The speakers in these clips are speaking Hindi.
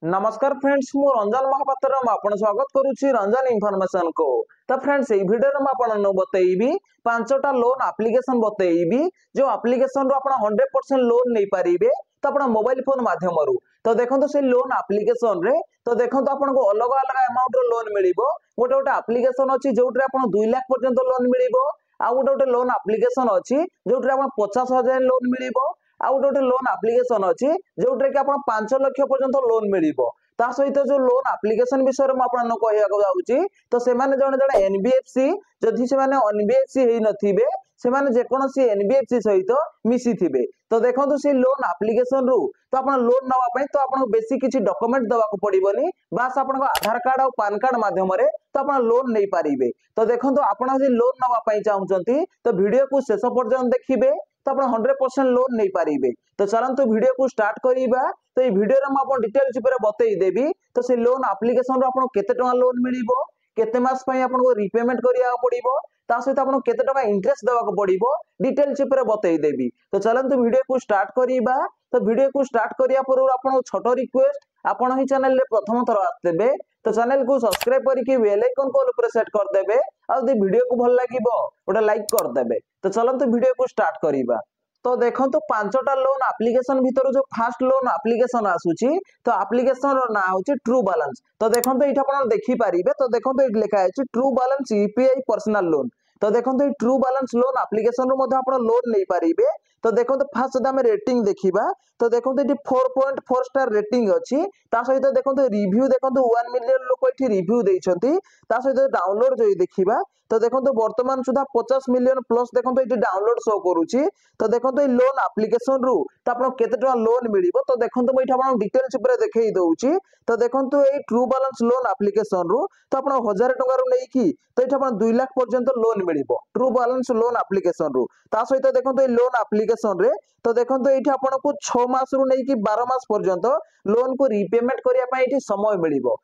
नमस्कार फ्रेंड्स मु रंजन महापात्र आपण स्वागत करुच्ची रंजन इनफॉरमेशन को। तो फ्रेंड्स ये वीडियो में आपण बतेइबी पांचटा लोन एप्लिकेशन बतेइबी जो एप्लिकेशन रो आपण 100% लोन नहीं पारिबे तो आपण मोबाइल फोन माध्यम रु। तो देखो से लोन एप्लिकेशन रे तो देखो आपण को अलग अलग अमाउंट रो लोन मिलिबो। गोटे गोटे एप्लिकेशन अछि जोट्रे आपण 2 लाख पर्यंत लोन मिलिबो। आ गोटे गोटे लोन एप्लिकेशन अछि जोट्रे आपण 50,000 लोन मिलिबो। आ गोटे गोटे लोन एप्लिकेशन अछि जोट्रे कि आपण 5 लाख पर्यंत लोन मिलिबो। ता सहित जो लोन एप्लिकेशन विषय में आपन कहया जाउची तो से माने जणे जणे एनबीएफसी जदि से माने एनबीएफसी हेई नथिबे से माने जे कोनोसी एनबीएफसी सहित मिसी थिबे तो देखंतु से लोन एप्लिकेशन रु तो आपन लोन नवा पई तो आपन बेसी किछि डॉक्यूमेंट दवा को पड़िबोनी बास आपन आधार कार्ड और पैन कार्ड माध्यम रे तो आपन लोन नै पारिबे। तो देखंतु आपन जे लोन नवा पई चाहुचंती तो वीडियो को शेष पर्यंत देखिबे तो आप 100% लोन नहीं पारिबे। तो चलंतु वीडियो को स्टार्ट करिबा। तो ये वीडियो रे म डिटेल्स ऊपर बतई देबी तो से लोन एप्लिकेशन रो आपन केते टका लोन मिलिबो केते मास पई आपन को रीपेमेंट करिया पड़िबो ता सहित आपन केते टका इंटरेस्ट देवा को पड़िबो डिटेल्स ऊपर बतई देबी। तो चलंतु वीडियो को स्टार्ट करिबा। तो वीडियो को स्टार्ट करिया पूर्व आपन छोटो रिक्वेस्ट आपन ही चैनल रे प्रथम थर आतेबे तो चैनल को सब्सक्राइब करके बेल आइकन को ऊपर सेट कर देबे और यदि वीडियो को भल लागिबो ओटा लाइक कर देबे। तो चलंतु वीडियो को स्टार्ट करिबा। तो देखो पांचटा लोन एप्लिकेशन भीतर जो फास्ट लोन एप्लिकेशन आसुची तो एप्लिकेशन रो ना होची ट्रू बैलेंस। तो देखो एटा आपण देखि पारिबे। तो देखो एटा लिखा है true balance UPI personal loan. तो देखो ट्रू बैलेंस लोन एप्लिकेशन रो मध्ये आपण लोन नहीं पारिबे। तो देखो फास्ट जब आम रेटिंग देखिबा तो देखो ये 4.4 स्टार रेटिंग अच्छी ता सहित देखो रिव्यू देखो 1 मिलियन लोक ये रिव्यू देइछंती ता सहित डाउनलोड जो देखिबा तो देखो वर्तमान सुधा 50 मिलियन प्लस देखो ये डाउनलोड शो करूची। तो देखो ये लोन एप्लिकेशन रु तो आपन केते टका लोन मिलिबो तो देखो मैं एठा आपन डिटेल्स ऊपर देखै दउची। तो देखो ये ट्रू बैलेंस लोन एप्लिकेशन रु तो आपन 1000 टका रु नै की तो एठा आपन 2 लाख पर्यंत लोन मिलिबो ट्रू बैलेंस लोन एप्लिकेशन रु। ता सहित देखो ये लोन एप्लिकेशन रे तो देखो ये आपन को 6 मास रु नै की 12 मास पर्यंत लोन को रीपेमेंट करिया पई एठी समय मिलिबो।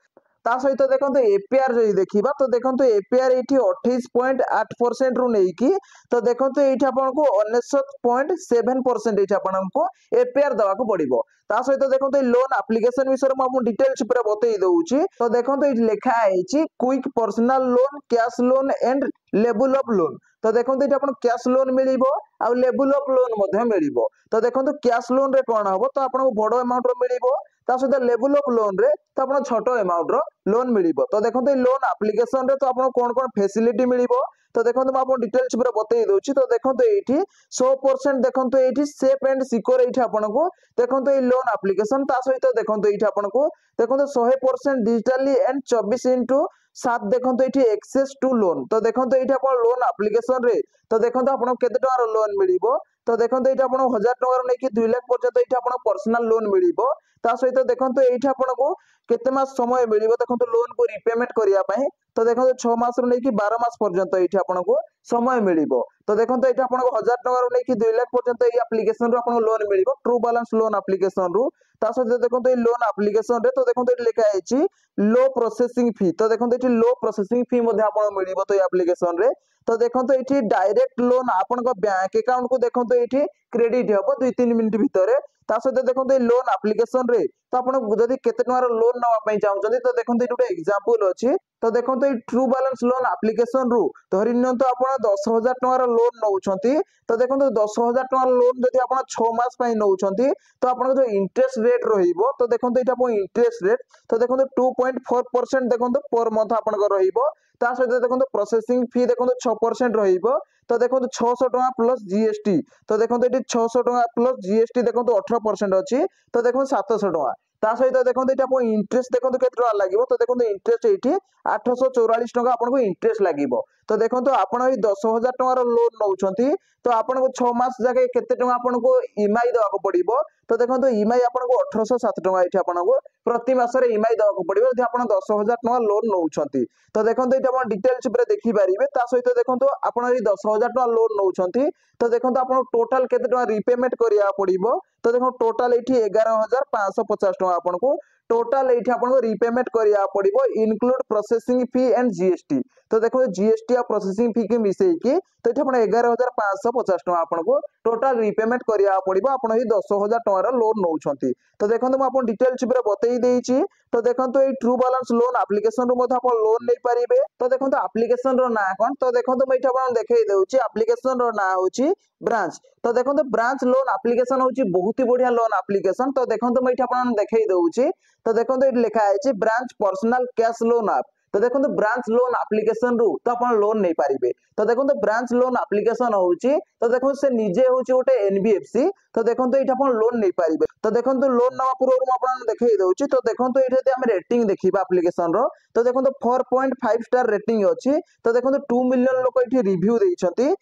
ता सहित देखो एपीआर जो देखिबा तो देखो एपीआर एठी 28.8% रु नै की तो देखो एठी आपन को 99.7% एठी आपन को एपीआर दवा को पड़िबो। ता सहित देखो लोन एप्लिकेशन विषय में हम डिटेल्स ऊपर बतई दउची। तो देखो एठी लिखा आइची quick personal loan cash loan and level of loan. तो देखो ये आपन कैश लोन मिलिबो आ लेवल ऑफ लोन मध्ये मिलिबो। तो देखो कैश लोन रे कोन हबो तो आपन को बडो अमाउंट रो मिलिबो ता सहित लेवल ऑफ लोन रे तो आपन छोटो अमाउंट रो लोन मिलिबो। तो देखो लोन एप्लिकेशन रे तो आपन कोन कोन फैसिलिटी मिलिबो तो देखो मैं आपन डिटेल्स पूरा बतई दउची। तो देखो एठी 100% देखो एठी सेफ एंड सिक्योर एठी आपन को देखो ये लोन एप्लिकेशन ता सहित देखो एठी आपन को देखो 100% डिजिटली एंड 24/7 देखो एठी एक्सेस टू लोन। तो देखो एठी आपन लोन एप्लिकेशन रे तो देखो आपन केते टका लोन मिलिबो तो देखो ये आपन 1000 टका नै कि 2 लाख पर्यंत एठी आपन पर्सनल लोन मिलिबो। ता सहित देखो एठी आपन को केते मास समय मिलिबो देखो लोन को रीपेमेंट करिया पई तो देखो 6 मास रु नै कि 12 मास पर्यंत एठी आपन को समय मिलिबो। तो देखो एठी आपन को 1000 टका रु नै कि 2 लाख पर्यंत ए एप्लिकेशन रो आपन लोन मिलिबो ट्रू बैलेंस लोन एप्लिकेशन रु। ता सहित देखो ये लोन एप्लिकेशन रे तो देखो एठी लिखा आइची लो प्रोसेसिंग फी। तो देखो एठी लो प्रोसेसिंग फी मध्ये आपन मिलिबो तो एप्लिकेशन रे। तो देखो एठी डायरेक्ट लोन आपन को बैंक अकाउंट को देखो एठी क्रेडिट हबो 2-3 मिनिट भितरे। ता सहित देखो ये लोन एप्लिकेशन रे तो आपन जदि केते टका लोन नवा पई चाहुचंदी तो देखो एठी गोटे एग्जांपल अछि। तो देखो ये ट्रू बैलेंस लोन एप्लिकेशन रु धरि नियंतो आपन 10,000 टका लोन नउछंती तो देखो 10,000 टका लोन जदि आपन 6 मास पई नउछंती तो आपन जो इंटरेस्ट रेट रहिबो तो देखो एटा आपन इंटरेस्ट रेट तो देखो 2.4% देखो पर मंथ आपन को रहिबो। ता सहित देखो प्रोसेसिंग फी देखो 6% रहिबो। तो देखो 600 टका प्लस जीएसटी तो देखो ये 600 टका प्लस जीएसटी देखो 18% अच्छी तो देखो 700 टका। ता सहित देखो ये इंटरेस्ट देखो केते टका लागिबो तो देखो इंटरेस्ट एठी 844 टका आपन को इंटरेस्ट लागिबो। तो देखो आपन ए 10,000 टका लोन नउछंती तो आपन को 6 मास जाके केते टका आपन को ईएमआई देवा को पड़िबो। तो देखो ईएमआई आपन को 1807 टका एठी आपन को प्रति मास रे ईएमआई देवा को पड़िबो यदि आपन 10,000 टका लोन नउछंती। तो देखो एटा आपन डिटेल्स ऊपर देखि पारिबे। ता सहित देखो आपन ए 10,000 टका लोन नउछंती तो देखो आपन टोटल केते टका रीपेमेंट करिया पड़िबो। तो देखो टोटल एठी 11,550 टका आपन को टोटाल ये आपको रिपेमेंट करिया पड़िबो include processing fee and GST. तो देखो जीएसटी और प्रोसेसिंग फी के मिसेकी तो ये आपन 11,550 टका आपको टोटाल रिपेमेंट करिया पड़िबो आपन ही 10,000 टका लोन नौछंती। तो देखंतु म आपन डिटेल्स ऊपर बतई देइची। तो देखंतु ए ट्रू बैलेंस लोन एप्लीकेशन रो मधे आपन लोन नै परिबे। तो देखंतु एप्लीकेशन रो ना कोन तो देखंतु म इठा आपन देखै देउची एप्लीकेशन रो ना होची ब्रांच। तो देखंतु ब्रांच लोन एप्लीकेशन होची बहुत ही बढ़िया लोन एप्लीकेशन। तो देखंतु म इठा आपन देखै देउची। तो देखंतु इठ लिखा है branch personal cash loan app. तो देखो ब्रांच लोन एप्लीकेशन रु तो अपन लोन नहीं पारिबे। तो देखो ब्रांच लोन एप्लीकेशन होची तो देखो से निजे होची गोटे एनबीएफसी। तो देखो ये अपन लोन नहीं पारिबे। तो देखो लोन नवा पूर्व अपन देखै दउची। तो देखो ये हम रेटिंग देखिबा एप्लीकेशन रो तो देखो 4.5 स्टार रेटिंग अछि। तो देखो 2 मिलियन लोक इठी रिव्यू देइछंती।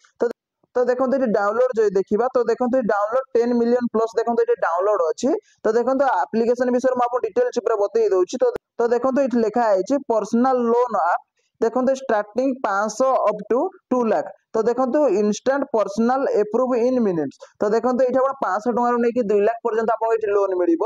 तो देखो ये डाउनलोड जो देखा तो देखो डाउनलोड 10 मिलियन प्लस देखो ये डाउनलोड अच्छी। तो देखो एप्लीकेशन विषय में डिटेल्स बतई दूसरी। तो देखो ये लिखा है पर्सनल लोन ऐप। देखो स्टार्टिंग 500 अप टू 2 लाख। तो देखो instant personal approve in minutes. तो देखो ये 500 टकर नहीं 2 लाख पर्यंत आपको लोन मिल।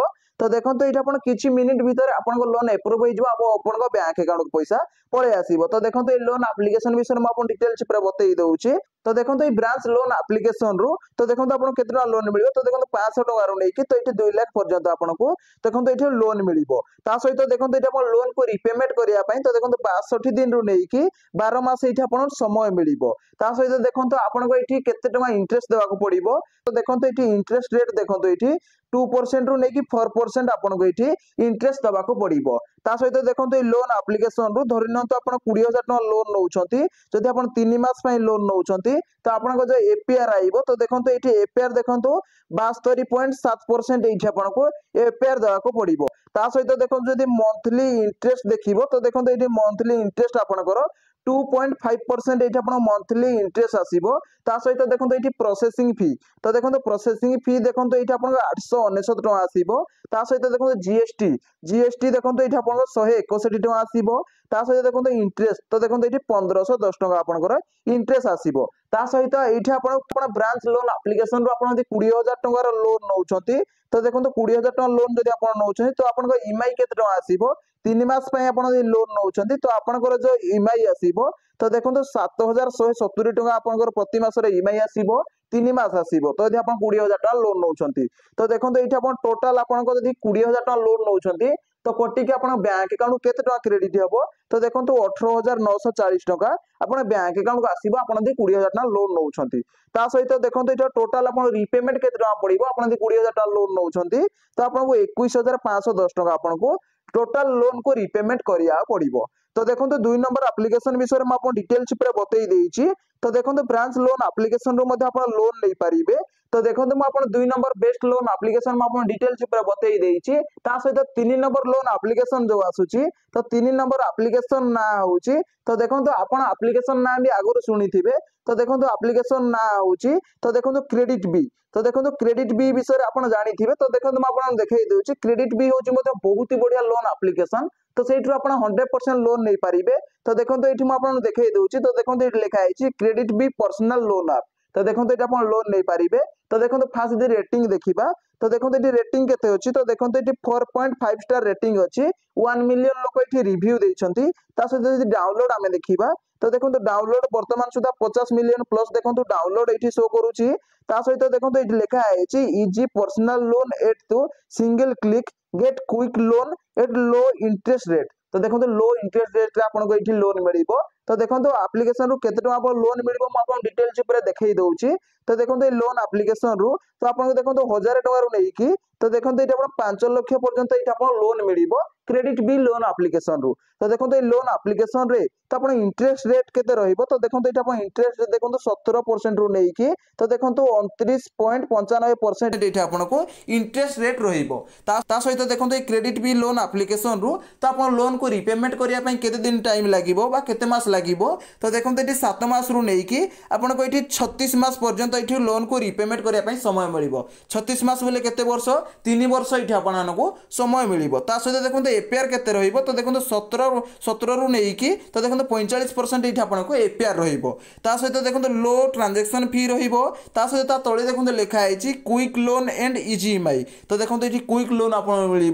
तो देखो ये किसी मिनिट भीतर आपको लोन अप्रूव हो बैंक अकाउंट पैसा पड़े आसो। तो देखो ये लोन एप्लीकेशन विषय में डिटेल्स बतई दूसरी। तो देखो ये ब्रांच लोन एप्लीकेशन रु तो देखो आपको केतना लोन मिल। तो देखो 500 टकर नहीं तो ये 2 लाख पर्यंत आपको देखो ये लोन मिल। सहित देखो ये लोन को रिपेमेंट करने तो देखो 62 दिन रु नहीं 12 मास ये समय मिल। सहित देखो आपको ये केते टका इंटरेस्ट देवाक पड़िबो। तो देखो ये इंटरेस्ट रेट देखो ये 2% रु नहीं 4% आपको ये इंटरेस्ट देवाक पड़िबो। सहित देखो ये लोन एप्लीकेशन रु धरि न तो आप 20,000 टका लोन नौछंती। जदि आप 3 मास लोन नौछंती तो आपन जो एपीआर आइबो। तो देखो ये एपीआर देखो 72.7% ये आपको एपीआर देवाक पड़िबो। सहित देखो जदि मंथली इंटरेस्ट देखिबो तो देखो ये मंथली इंटरेस्ट आपनकर 2.5% ये मंथली इंटरेस्ट आसीबो। सहित देखो ये प्रोसेसिंग फी। तो देखो प्रोसेसिंग फी देखो ये 899 टका आसीबो। सहित देखो जीएसटी जीएसटी देखो ये 161 टका आसीबो। सहित देखो इंटरेस्ट तो देखो ये 1510 टका आपनकर इंटरेस्ट आसीबो। सहित ये आप ब्रांच लोन एप्लीकेशन रु आप 20,000 टका लोन नौछंती। तो देखो 20,000 टका लोन जब आप नौछंती तो आपन ईएमआई केते टका आसीबो 3 मास पय आपण लोन नौछंती। तो आपनकर जो ईएमआई आसीबो तो देखो 7,170 टका आपनकर प्रति मास रे ईएमआई आसीबो 3 मास आसीबो। तो यदि आप 20,000 टका लोन नौछंती तो देखो ये आप टोटाल आपन यदि 20,000 टका लोन नौछंती तो कटिक आप बैंक अकाउंट केते टका क्रेडिट हेबो। तो देखो 18,940 टका अपन बैंक अकाउंट को आसीबो आपन यदि 20,000 टका लोन नौछंती। सहित देखो ये टोटाल आप रिपेमेंट केते टका पड़िबो आपन यदि 20,000 टका लोन नौछंती तो आपको 21,510 टका आपको टोटाल लोन को रिपेमेंट करिया पड़िबो। तो देखो 2 नंबर एप्लीकेशन विषय में आपन डिटेल्स पूरा बतई देइची। तो देखो ब्रांच लोन एप्लीकेशन रो मध्ये आपन लोन नहीं पारिबे। तो देखो मु आपन 2 नंबर बेस्ट लोन एप्लीकेशन में आपन डिटेल्स पूरा बतई देइची। सहित 3 नंबर लोन एप्लीकेशन जो आसुची तो 3 नंबर एप्लीकेशन ना होची। तो देखो आपन एप्लीकेशन ना भी आगुर सुनिथिबे। तो देखो एप्लीकेशन ना होची तो देखो क्रेडिट बी। तो देखो क्रेडिट बी विषय आपन जानिथिबे। तो देखो मु आपन देखै देउची क्रेडिट बी होची मध्ये बहुत ही बढ़िया लोन एप्लीकेशन। तो सेठु आपण 100% लोन नहीं पारिबे। तो देखो ये मुझे देखई दूसरी। तो देखो ये लिखा है KreditBee personal loan app. तो देखो ये आप लोन नहीं पारिबे। तो देखो फास्ट रेटिंग देखा तो देखो ये रेटिंग केते अछि। तो देखो ये 4.5 स्टार रेटिंग अछि 1 मिलियन लोक ये रिव्यू देइछंती। सहित डाउनलोड आम देखा तो देखो डाउनलोड वर्तमान सुधा 50 मिलियन प्लस देखो डाउनलोड ये शो करुच्ची। सहित देखो ये लिखा है easy personal loan at to single click get quick loan at low interest rate. तो देखो लो इंटरेस्ट रेट आपको ये लोन मिल। तो देखो एप्लीकेशन रु केते टका लोन मिल डिटेल्स देखई दउची। तो देखो ये लोन एप्लीकेशन रु तो आपको देखो 1000 टका रु नहीं तो देखो ये 5 लाख पर्यंत ये लोन मिल क्रेडिट बी लोन एप्लीकेशन रु। तो देखो ये लोन एप्लीकेशन रे तो आप इंटरेस्ट रेट केते रहिबो। तो देखो ये इंटरेस्ट देखो 17% रु नहीं तो देखो 29.95% ये आपको इंटरेस्ट रेट रहिबो। सहित देखो ये क्रेडिट बी लोन एप्लीकेशन रु तो आप लोन को रिपेमेंट करिया पई केते दिन टाइम लागिबो बा केते मास लागिबो। तो देखो ये 7 मास रु नहीं आपको ये 36 मास पर्यंत ये लोन को रिपेमेंट करिया पई समय मिलिबो। 36 मास बोले केते वर्ष तीन वर्ष ये आपको समय मिल सहित देखो एपीआर केते रहिबो तो देखो 17 रु नहीं तो देखो 45% ये आपको एपीआर रहा सहित देखो लो ट्रांजेक्शन फी रहित तले देखो लिखाई quick loan and easy EMI तो देखो ये क्विक लोन आपको मिल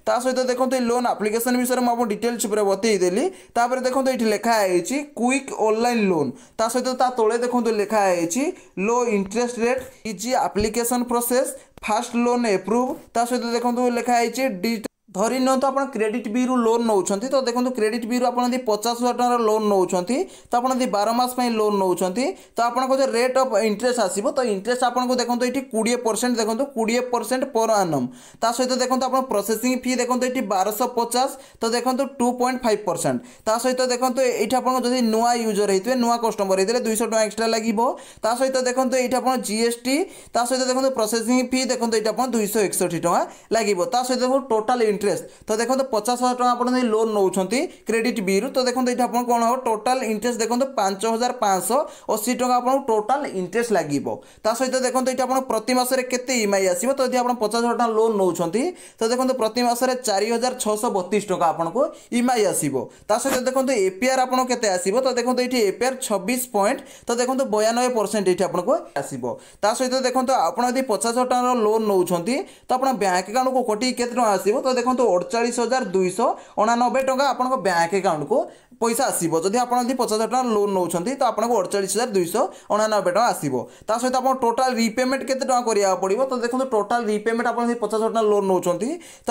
सहित देखो लोन एप्लिकेशन विषय में आपको डिटेल्स बतईदेली देखो ये लिखाई क्विक ऑनलाइन लोन सहित तले देखो लिखाई लो interest rate easy application process fast loan approve सहित देखो लिखाई धरी नि तो आप क्रेडिट बी रु लोन नौ तो देखो क्रेडिट बी रु आप 50,000 टकर लोन नौ तो आप 12 मास लोन नौ तो आपको जो रेट ऑफ इंटरेस्ट आसो तो इंटरेस्ट आपको देखो ये 20% देखो 20% पर आनम सहित देखो आप प्रोसेसिंग फी देखो ये 1250 तो देखो 2.5% सहित देखो ये आपको नुआ यूजर होते नुआ कस्टमर होते 200 टका एक्सट्रा लगे सहित देखो ये आप जीएसटी सहित देखो प्रोसेसिंग फी देखो ये आप 261 टका लगे सहित देखो टोटाल तो देखो 50,000 टका आप लोन नौ क्रेडिट बी रु तो देखो ये आप कौन हम टोटाल इंटरेस्ट देखो 5,580 टका आप टोटाल इंटरेस्ट लगे सहित देखो ये आप प्रति मास केते ईएमआई आसो तो आप 50,000 टका लोन नौ तो देखो प्रति मास 4,632 टका आपको ईएमआई आसो सहित देखो एपीआर आपको केते आसो तो देखो ये एपीआर 26 पॉइंट तो देखो 92% ये आपको आसो सहित देखो आप 50,000 टका लोन नौ तो आप बैंक अकाउंट को कटी केते टका आसो तो देखो 48,289 टका आपको बैंक अकाउंट को पैसा आसो जदि आप 50,000 टका लोन नौ तो आपको 48,289 टका आसो सहित आप टोटाल रिपेमेंट केते टका करिया पड़िबो तो देखो टोटाल रिपेमेंट आप 50,000 टका लोन नौ तो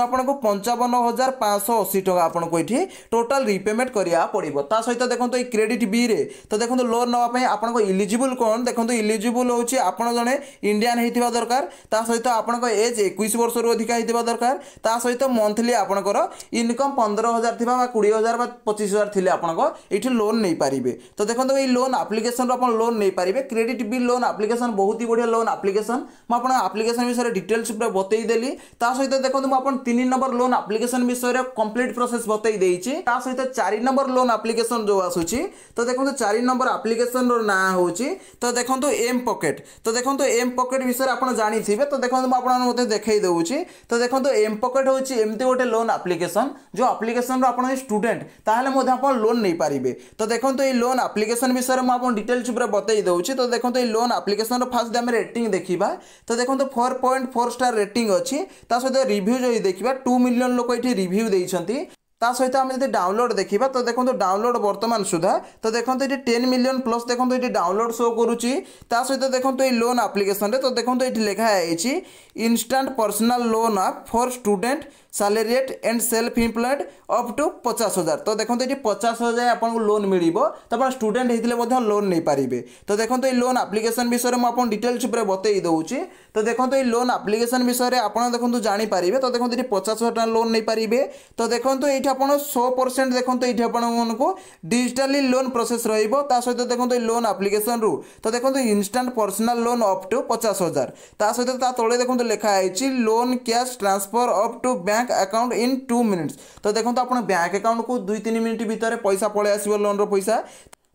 आपको 55,580 टका आपको ये टोटाल रिपेमेंट करिया पड़िबो सहित देखो ये क्रेडिट बी रे तो देखो लोन नापी आपको इलिजिबल कौन देखो इलिजिबल होची आपण जने इंडियन होइतिबा दरकार सहित आपन एज 21 वर्ष रु अधिक होइतिबा दरकार सहित मंथली आपनकर इनकम 15,000 थिबा 20,000 बा 25,000 थिले आपनको एठी लोन नहीं पारिबे तो देखो ये लोन एप्लिकेशन रो अपन लोन नहीं पारिबे क्रेडिट बी लोन एप्लिकेशन बहुत ही बढ़िया लोन एप्लिकेशन म अपन एप्लिकेशन विषय डिटेल्स पूरा बतई देली सहित देखो मैं अपन 3 नंबर लोन एप्लिकेशन विषय कंप्लीट प्रोसेस बतई देइछि सहित 4 नंबर लोन एप्लिकेशन जो आसुछि तो देखो 4 नंबर एप्लिकेशन रो ना होछि तो देखो एम पॉकेट तो देखो एम पॉकेट विषय अपन जानि थिबे तो देखो मैं अपन मते देखै देउछि तो देखो एम पॉकेट होछि एमती गोटे लोन एप्लिकेशन जो एप्लिकेशन रो अपन स्टूडेंट ताहले मध्ये अपन लोन नहीं पारिबे तो देखो ये लोन एप्लिकेशन विषय में अपन डिटेल्स पूरा बतई देउछि तो देखो ये लोन एप्लिकेशन रो फास्ट हम रेटिंग देखिबा तो देखो 4.4 स्टार रेटिंग अछि ता सहित रिव्यू जो देखिबा 2 मिलियन लोक एठी रिव्यू देइछंती सहित आम जब डाउनलोड देखा तो देखो डाउनलोड बर्तमान सुधा तो देखो ये 10 मिलियन प्लस देखो ये डाउनलोड शो करुच्ची सहित देखो ये लोन एप्लिकेशन तो देखो ये लिखाई instant personal loan app for student salaried and self employed up to 50,000 तो देखो ये 50,000 आपको लोन मिल तो आप स्टूडेंट होते लोन नहीं पारे तो देखो ये लोन एप्लिकेशन विषय में आपको डिटेल्स पूरा बतई दूसरी तो देखो ये लोन एप्लिकेशन विषय में आप देखो जानीपारे तो देखो ये 50,000 टका लोन नहीं पारे तो देखो ये आप 100% देखो ये आपको डिजिटली लोन प्रोसेस रहित देखो लोन एप्लिकेशन रु तो देखो instant personal loan up to 50,000 सहित तले देखो लिखाई loan cash transfer up to bank account in 2 minutes तो देखो आप बैंक अकाउंट को 2-3 मिनट भीतर पैसा पलि आसो लोन रो पैसा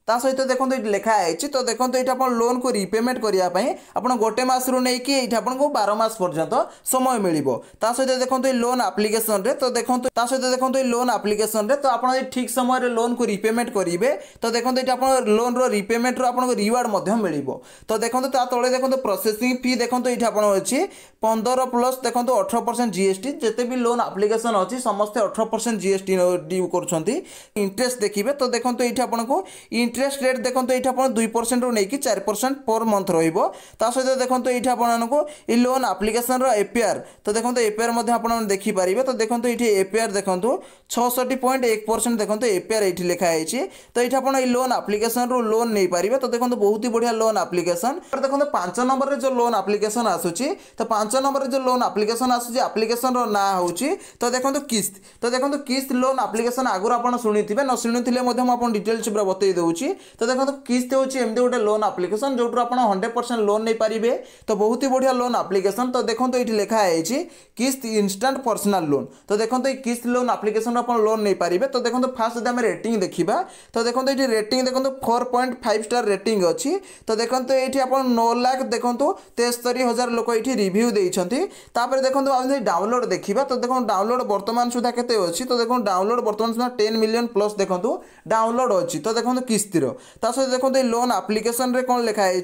सहित देखो ये लिखाई तो देखो ये आप लोन को रिपेमेंट करने आप गोटे मस रू नहीं कि आपको 12 मास पर्यंत समय मिल सहित देखो ये लोन एप्लिकेशन तो देखो सहित देखो ये लोन एप्लिकेशन तो आप ठीक समय लोन को रिपेमेंट करेंगे तो देखो ये आप लोन रो रिपेमेंट आपको रिवार्ड मिल तो देखो तले देखो प्रोसेसिंग फी देखो ये अच्छी 15 प्लस देखो 18% जीएसटी जिते भी लोन एप्लिकेशन अच्छी समस्ते 18% जीएसटी ड्यू कर इंटरेस्ट देखिए तो देखो ये आपको इंटरेस्ट रेट देखो ये 2% रू नहीं 4% पर मंथ रहित देखो ये आपको ये लोन एप्लिकेशन एपीआर तो देखो एपीआर आप देखिपारे तो देखो ये एपीआर देखो 66.1% देखो एपीआर ये लिखाई तो ये आप लोन एप्लिकेशन रू लोन नहीं पारे तो देखो बहुत ही बढ़िया लोन एप्लिकेशन देखो 5 नंबर जो लोन एप्लिकेशन आसूची तो 5 नंबर जो लोन एप्लिकेशन आसूची एप्लिकेशन रो ना होची तो देखो किस्त लोन एप्लिकेशन आगुरी आप शुणी न शुणी डिटेल्स पूरा बतई दूसरी अछि तो देखो किस्त होची एमदी गोटे लोन एप्लिकेशन जोटू आपण 100% लोन नहीं पारिबे तो बहुत ही बढ़िया लोन एप्लिकेशन तो देखो ये लिखा है किस्त इंस्टेंट पर्सनल लोन तो देखो ये किस्त लोन एप्लिकेशन आप लोन नहीं पारिबे तो देखो फास्ट जब रेटिंग देखा तो देखो ये रेटिंग देखो 4.5 स्टार रेटिंग अच्छी तो देखो ये आप 9 लाख देखो 73,000 लोक ये रिव्यू देइछंती तापर देखो डाउनलोड देखा तो देखो डाउनलोड वर्तमान सुधा केते अच्छी तो देखो डाउनलोड वर्तमान सुधा 10 मिलियन प्लस देखो डाउनलोड अच्छी तो देखो किस्तिर ता सहित देखो ये लोन एप्लिकेशन रे कौन लिखा है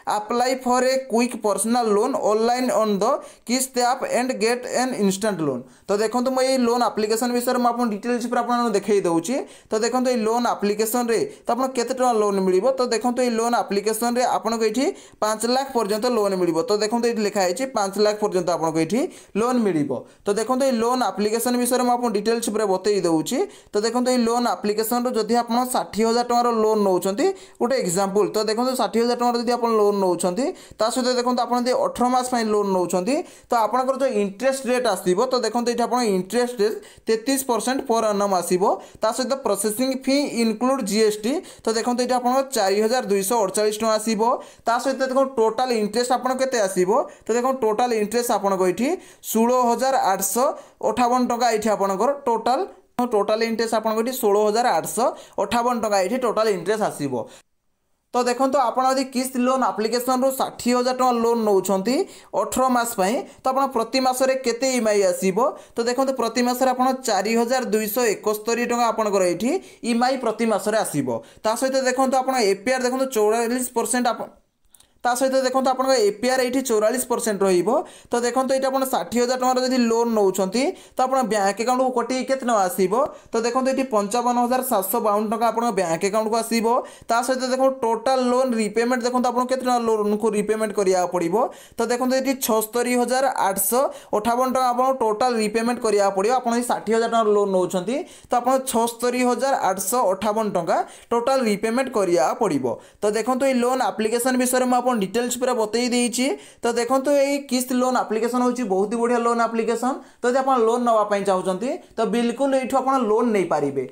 apply for a quick personal loan online on the Kissht app and get an instant loan तो देखो मुझे लोन एप्लिकेशन विषय में आपन डिटेल्स पर आपन देखै दउची तो देखो ये लोन एप्लिकेशन रे तो आपन केते टका लोन मिलिबो तो देखो ये लोन एप्लिकेशन रे आपन को एठी 5 लाख पर्यंत लोन मिलिबो तो देखो ये लिखा है 5 लाख पर्यंत आपन को एठी लोन मिलिबो तो देखो ये लोन एप्लिकेशन विषय में आपन डिटेल्स पर बतई दउची तो देखो ये लोन एप्लिकेशन रो जदि आपन 60,000 टका लोन नौचंती गोटे एग्जांपल तो देखो 60,000 टका जदि आपन लोन नौचंती ता सहित देखो आपन 18 मास पई लोन नौचंती तो आपन जो इंटरेस्ट रेट आसीबो तो देखो ये आपन इंटरेस्ट रेट 33% पर annum आसीबो ता सहित प्रोसेसिंग फी इनक्लूड जीएसटी तो देखो ये आपन 4,248 टका आसीबो ता सहित देखो टोटल इंटरेस्ट आपन केते आसीबो तो देखो टोटल इंटरेस्ट आपन को एठी 16,858 टका एठी आपन टोटल इंटरेस्ट आपन को 16,858 टका एठी टोटल इंटरेस्ट आसीबो तो देखो आपड़ यदि किस्त लोन एप्लिकेशन रू 60,000 टका लोन नौछंती 18 मास पई तो आपन प्रति मासरे केते ईएमआई आसीबो तो देखो प्रति मासरे आपन 4,271 टका आपन एठी ईएमआई प्रति मासरे आसीबो ता सहित देखो आपन एपीआर देखो 44% आपन ता सहित देखो आप एपीआर ये 44% रहिबो तो देखो ये आप 60,000 टका जदि लोन नौछंती तो आप बैंक अकाउंट को कटी केते न आसीबो तो देखो ये 55,752 टका आप बैंक अकाउंट को आसीबो ता सहित देखो टोटल लोन रिपेमेंट देखो आप केते लोन को रिपेमेंट करिया पड़िबो तो देखो ये 76,858 टका आप टोटल रिपेमेंट करिया पड़िबो आप 60,000 टका लोन नौछंती तो आप 76,858 टका टोटल रिपेमेंट करिया पड़िबो तो देखो ये लोन एप्लिकेशन विषय में डिटेल्स पूरा बतई देइछि तो देखो ये किस्त लोन एप्लिकेशन होची बहुत ही बढ़िया लोन एप्लिकेशन तो यदि आप लोन नवा पई चाहउचंती तो बिल्कुल एठो आप लोन नहीं पारिबे